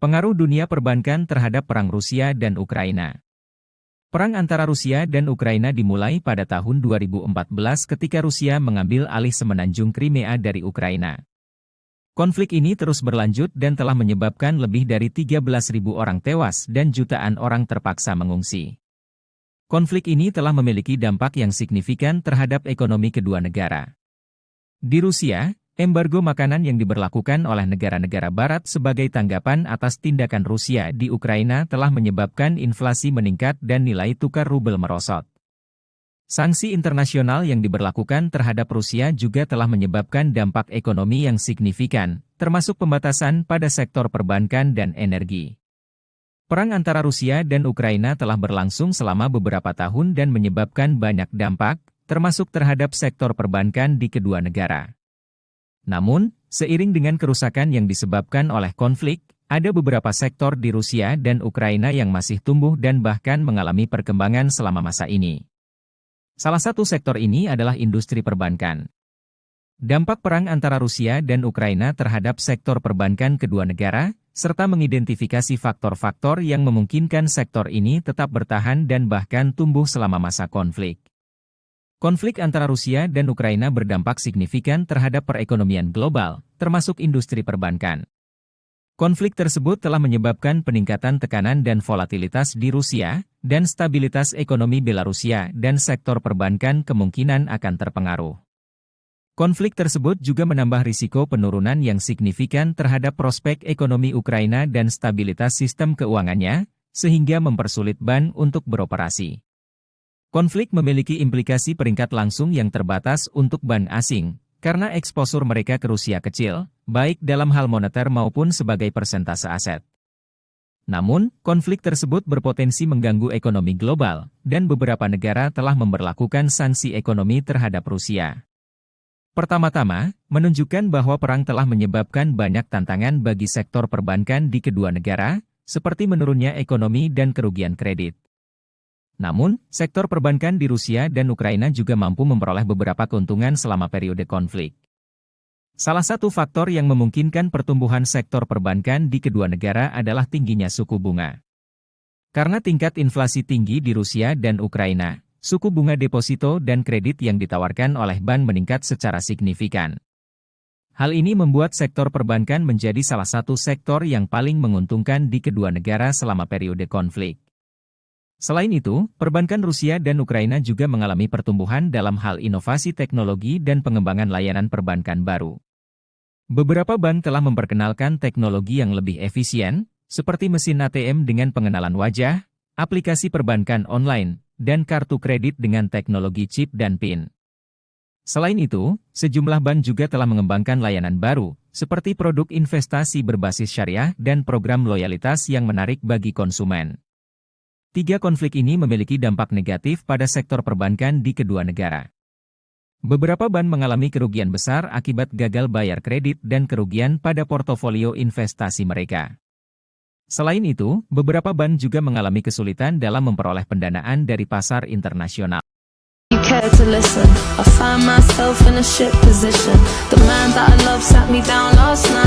Pengaruh dunia perbankan terhadap perang Rusia dan Ukraina. Perang antara Rusia dan Ukraina dimulai pada tahun 2014 ketika Rusia mengambil alih semenanjung Crimea dari Ukraina. Konflik ini terus berlanjut dan telah menyebabkan lebih dari 13.000 orang tewas dan jutaan orang terpaksa mengungsi. Konflik ini telah memiliki dampak yang signifikan terhadap ekonomi kedua negara. Di Rusia, embargo makanan yang diberlakukan oleh negara-negara Barat sebagai tanggapan atas tindakan Rusia di Ukraina telah menyebabkan inflasi meningkat dan nilai tukar rubel merosot. Sanksi internasional yang diberlakukan terhadap Rusia juga telah menyebabkan dampak ekonomi yang signifikan, termasuk pembatasan pada sektor perbankan dan energi. Perang antara Rusia dan Ukraina telah berlangsung selama beberapa tahun dan menyebabkan banyak dampak, termasuk terhadap sektor perbankan di kedua negara. Namun, seiring dengan kerusakan yang disebabkan oleh konflik, ada beberapa sektor di Rusia dan Ukraina yang masih tumbuh dan bahkan mengalami perkembangan selama masa ini. Salah satu sektor ini adalah industri perbankan. Dampak perang antara Rusia dan Ukraina terhadap sektor perbankan kedua negara, serta mengidentifikasi faktor-faktor yang memungkinkan sektor ini tetap bertahan dan bahkan tumbuh selama masa konflik. Konflik antara Rusia dan Ukraina berdampak signifikan terhadap perekonomian global, termasuk industri perbankan. Konflik tersebut telah menyebabkan peningkatan tekanan dan volatilitas di Rusia, dan stabilitas ekonomi Belarusia dan sektor perbankan kemungkinan akan terpengaruh. Konflik tersebut juga menambah risiko penurunan yang signifikan terhadap prospek ekonomi Ukraina dan stabilitas sistem keuangannya, sehingga mempersulit bank untuk beroperasi. Konflik memiliki implikasi peringkat langsung yang terbatas untuk bank asing, karena eksposur mereka ke Rusia kecil, baik dalam hal moneter maupun sebagai persentase aset. Namun, konflik tersebut berpotensi mengganggu ekonomi global, dan beberapa negara telah memberlakukan sanksi ekonomi terhadap Rusia. Pertama-tama, menunjukkan bahwa perang telah menyebabkan banyak tantangan bagi sektor perbankan di kedua negara, seperti menurunnya ekonomi dan kerugian kredit. Namun, sektor perbankan di Rusia dan Ukraina juga mampu memperoleh beberapa keuntungan selama periode konflik. Salah satu faktor yang memungkinkan pertumbuhan sektor perbankan di kedua negara adalah tingginya suku bunga. Karena tingkat inflasi tinggi di Rusia dan Ukraina, suku bunga deposito dan kredit yang ditawarkan oleh bank meningkat secara signifikan. Hal ini membuat sektor perbankan menjadi salah satu sektor yang paling menguntungkan di kedua negara selama periode konflik. Selain itu, perbankan Rusia dan Ukraina juga mengalami pertumbuhan dalam hal inovasi teknologi dan pengembangan layanan perbankan baru. Beberapa bank telah memperkenalkan teknologi yang lebih efisien, seperti mesin ATM dengan pengenalan wajah, aplikasi perbankan online, dan kartu kredit dengan teknologi chip dan PIN. Selain itu, sejumlah bank juga telah mengembangkan layanan baru, seperti produk investasi berbasis syariah dan program loyalitas yang menarik bagi konsumen. Tiga konflik ini memiliki dampak negatif pada sektor perbankan di kedua negara. Beberapa bank mengalami kerugian besar akibat gagal bayar kredit dan kerugian pada portofolio investasi mereka. Selain itu, beberapa bank juga mengalami kesulitan dalam memperoleh pendanaan dari pasar internasional.